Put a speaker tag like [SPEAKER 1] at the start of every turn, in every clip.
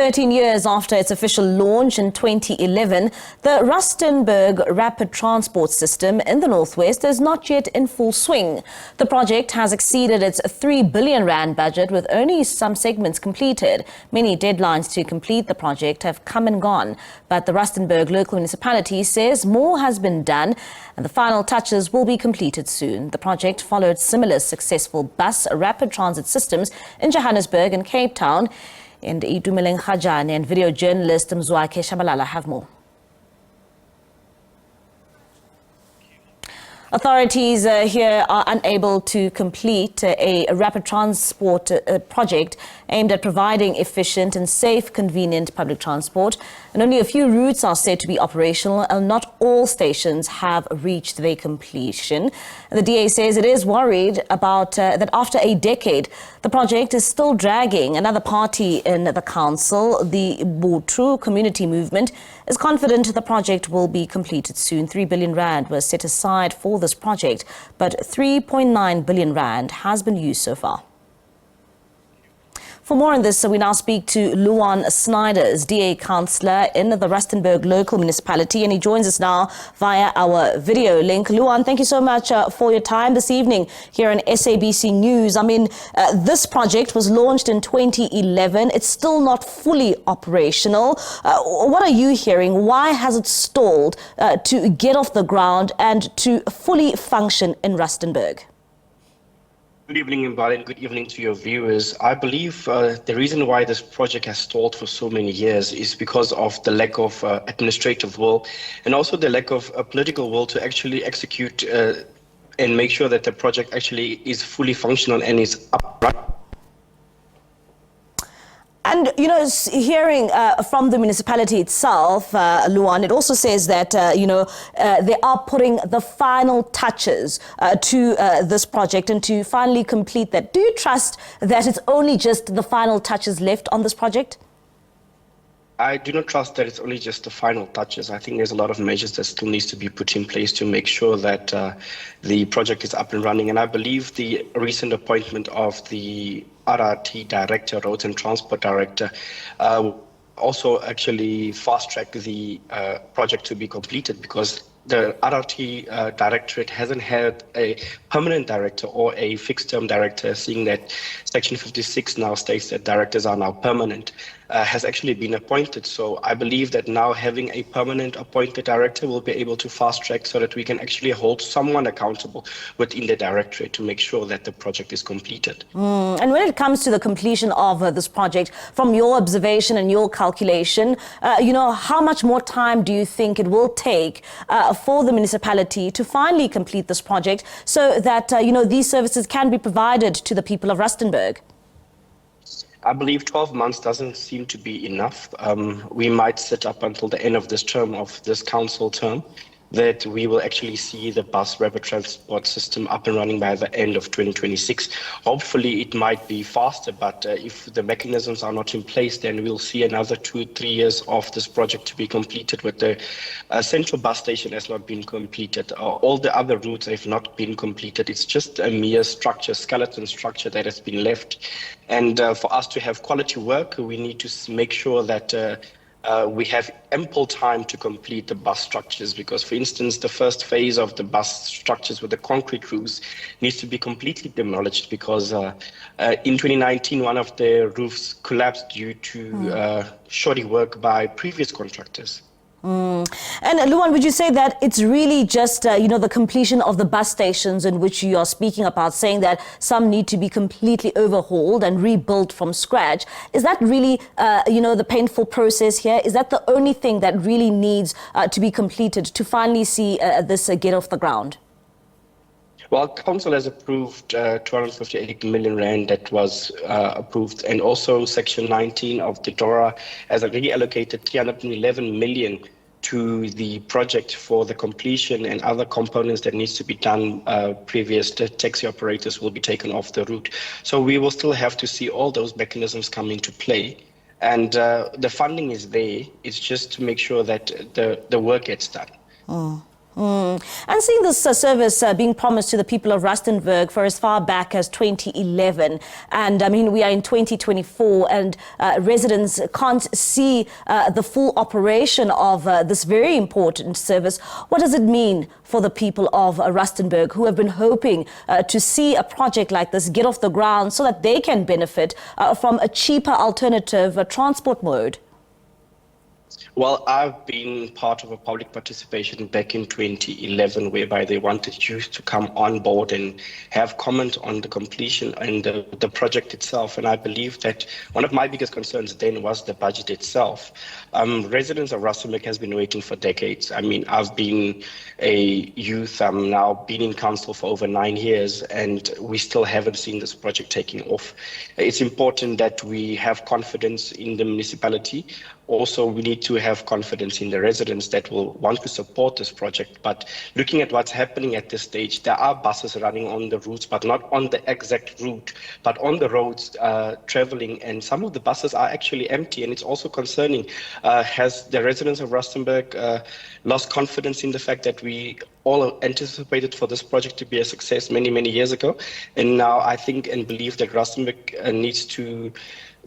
[SPEAKER 1] 13 years after its official launch in 2011, the Rustenburg Rapid Transport system in the northwest is not yet in full swing. The project has exceeded its 3 billion rand budget with only some segments completed. Many deadlines to complete the project have come and gone, but the Rustenburg Local Municipality says more has been done and the final touches will be completed soon. The project followed similar successful bus rapid transit systems in Johannesburg and Cape Town. And Idumeleng Khajane and video journalist Mzwakhe Shabalala have more. Authorities here are unable to complete a rapid transport project aimed at providing efficient and safe, convenient public transport. And only a few routes are said to be operational, and not all stations have reached their completion. The DA says it is worried about that after a decade, the project is still dragging. Another party in the council, the Butru Community Movement, is confident the project will be completed soon. 3 billion rand was set aside for this project, but 3.9 billion rand has been used so far. For more on this, we now speak to Luan Snyders, DA councillor in the Rustenburg Local Municipality, and he joins us now via our video link. Luan, thank you so much for your time this evening here on SABC News. I mean, this project was launched in 2011. It's still not fully operational. What are you hearing? Why has it stalled to get off the ground and to fully function in Rustenburg?
[SPEAKER 2] Good evening, Mbali, and good evening to your viewers. I believe the reason why this project has stalled for so many years is because of the lack of administrative will and also the lack of political will to actually execute and make sure that the project actually is fully functional and is up.
[SPEAKER 1] And, you know, hearing from the municipality itself, Luan, it also says that, they are putting the final touches to this project and to finally complete that. Do you trust that it's only just the final touches left on this project?
[SPEAKER 2] I do not trust that it's only just the final touches. I think there's a lot of measures that still needs to be put in place to make sure that the project is up and running. And I believe the recent appointment of the RRT director, Roads and Transport director, also actually fast-track the project to be completed, because the RRT directorate hasn't had a permanent director or a fixed-term director, seeing that Section 56 now states that directors are now permanent, has actually been appointed. So I believe that now having a permanent appointed director will be able to fast-track so that we can actually hold someone accountable within the directorate to make sure that the project is completed.
[SPEAKER 1] And when it comes to the completion of this project, from your observation and your calculation, how much more time do you think it will take for the municipality to finally complete this project so that, these services can be provided to the people of Rustenburg?
[SPEAKER 2] I believe 12 months doesn't seem to be enough. We might sit up until the end of this term, of this council term, that we will actually see the bus rapid transport system up and running by the end of 2026. Hopefully it might be faster, but if the mechanisms are not in place, then we'll see another 2-3 years of this project to be completed. With the central bus station has not been completed. All the other routes have not been completed. It's just a mere structure, skeleton structure that has been left. And for us to have quality work, we need to make sure that we have ample time to complete the bus structures, because, for instance, the first phase of the bus structures with the concrete roofs needs to be completely demolished, because in 2019, one of the roofs collapsed due to shoddy work by previous contractors.
[SPEAKER 1] And Luan, would you say that it's really just, the completion of the bus stations in which you are speaking about, saying that some need to be completely overhauled and rebuilt from scratch? Is that really, the painful process here? Is that the only thing that really needs to be completed to finally see this get off the ground?
[SPEAKER 2] Well, Council has approved 258 million rand that was approved, and also Section 19 of the DORA has already allocated 311 million to the project for the completion and other components that needs to be done. Previous taxi operators will be taken off the route. So we will still have to see all those mechanisms come into play. And the funding is there. It's just to make sure that the work gets done.
[SPEAKER 1] And seeing this service being promised to the people of Rustenburg for as far back as 2011, and I mean we are in 2024, and residents can't see the full operation of this very important service. What does it mean for the people of Rustenburg who have been hoping to see a project like this get off the ground so that they can benefit from a cheaper alternative transport mode?
[SPEAKER 2] Well, I've been part of a public participation back in 2011, whereby they wanted youth to come on board and have comment on the completion and the project itself. And I believe that one of my biggest concerns then was the budget itself. Residents of Rustenburg has been waiting for decades. I mean, I've been a youth, I'm now been in council for over 9 years, and we still haven't seen this project taking off. It's important that we have confidence in the municipality. Also, we need to have confidence in the residents that will want to support this project. But looking at what's happening at this stage, there are buses running on the routes, but not on the exact route, but on the roads traveling. And some of the buses are actually empty. And it's also concerning. Has the residents of Rustenburg lost confidence in the fact that we all anticipated for this project to be a success many, many years ago? And now I think and believe that Rustenburg needs to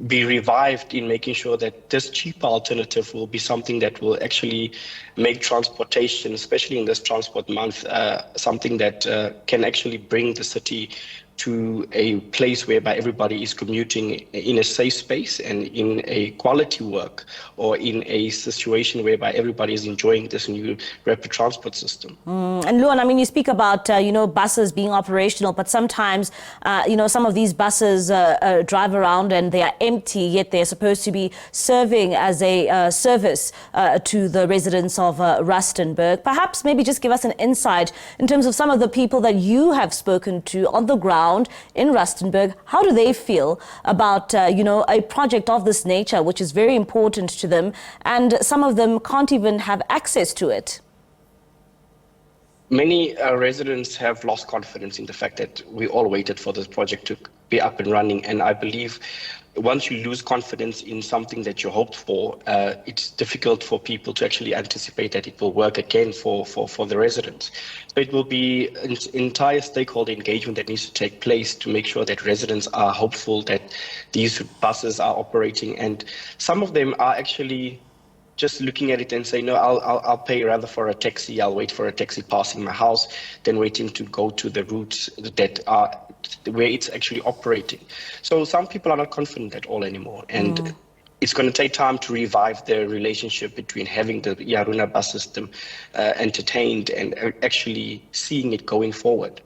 [SPEAKER 2] be revived in making sure that this cheaper alternative will be something that will actually make transportation, especially in this transport month, something that can actually bring the city to a place whereby everybody is commuting in a safe space and in a quality work, or in a situation whereby everybody is enjoying this new rapid transport system.
[SPEAKER 1] And Luan, I mean, you speak about, buses being operational, but sometimes, some of these buses drive around and they are empty, yet they're supposed to be serving as a service to the residents of Rustenburg. Perhaps maybe just give us an insight in terms of some of the people that you have spoken to on the ground in Rustenburg. How do they feel about, a project of this nature, which is very important to them, and some of them can't even have access to it?
[SPEAKER 2] Many residents have lost confidence in the fact that we all waited for this project to be up and running. And I believe once you lose confidence in something that you hoped for, it's difficult for people to actually anticipate that it will work again for the residents. So it will be an entire stakeholder engagement that needs to take place to make sure that residents are hopeful that these buses are operating. And some of them are actually just looking at it and say, no, I'll pay rather for a taxi. I'll wait for a taxi passing my house than waiting to go to the routes that are where it's actually operating. So some people are not confident at all anymore. And it's going to take time to revive the relationship between having the Yaruna bus system entertained and actually seeing it going forward.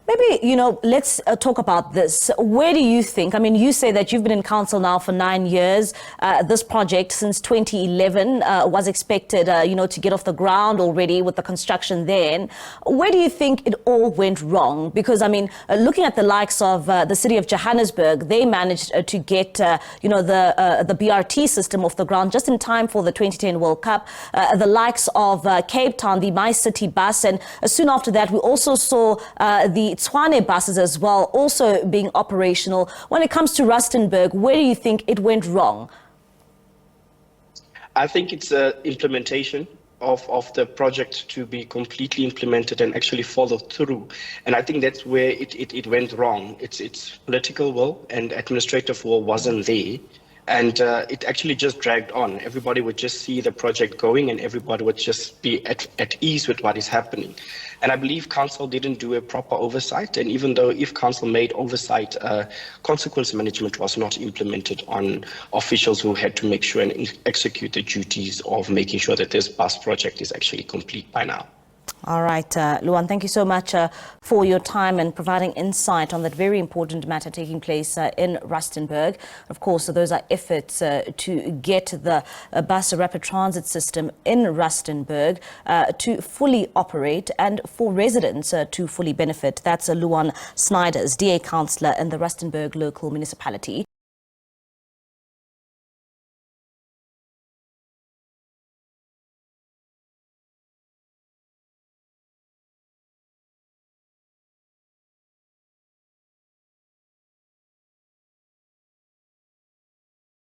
[SPEAKER 1] Maybe, let's talk about this. Where do you think, I mean, you say that you've been in council now for 9 years. This project since 2011 was expected, to get off the ground already with the construction then. Where do you think it all went wrong? Because, I mean, looking at the likes of the city of Johannesburg, they managed to get, the BRT system off the ground just in time for the 2010 World Cup. The likes of Cape Town, the My City bus, and soon after that, we also saw the Tshwane buses as well, also being operational. When it comes to Rustenburg, where do you think it went wrong?
[SPEAKER 2] I think it's implementation of the project to be completely implemented and actually followed through. And I think that's where it went wrong. It's political will and administrative will wasn't there. And it actually just dragged on. Everybody would just see the project going and everybody would just be at ease with what is happening. And I believe council didn't do a proper oversight. And even though if council made oversight, consequence management was not implemented on officials who had to make sure and execute the duties of making sure that this bus project is actually complete by now.
[SPEAKER 1] All right, Luan, thank you so much for your time and providing insight on that very important matter taking place in Rustenburg. Of course, those are efforts to get the bus rapid transit system in Rustenburg to fully operate and for residents to fully benefit. That's Luan Snyders, DA councillor in the Rustenburg Local Municipality.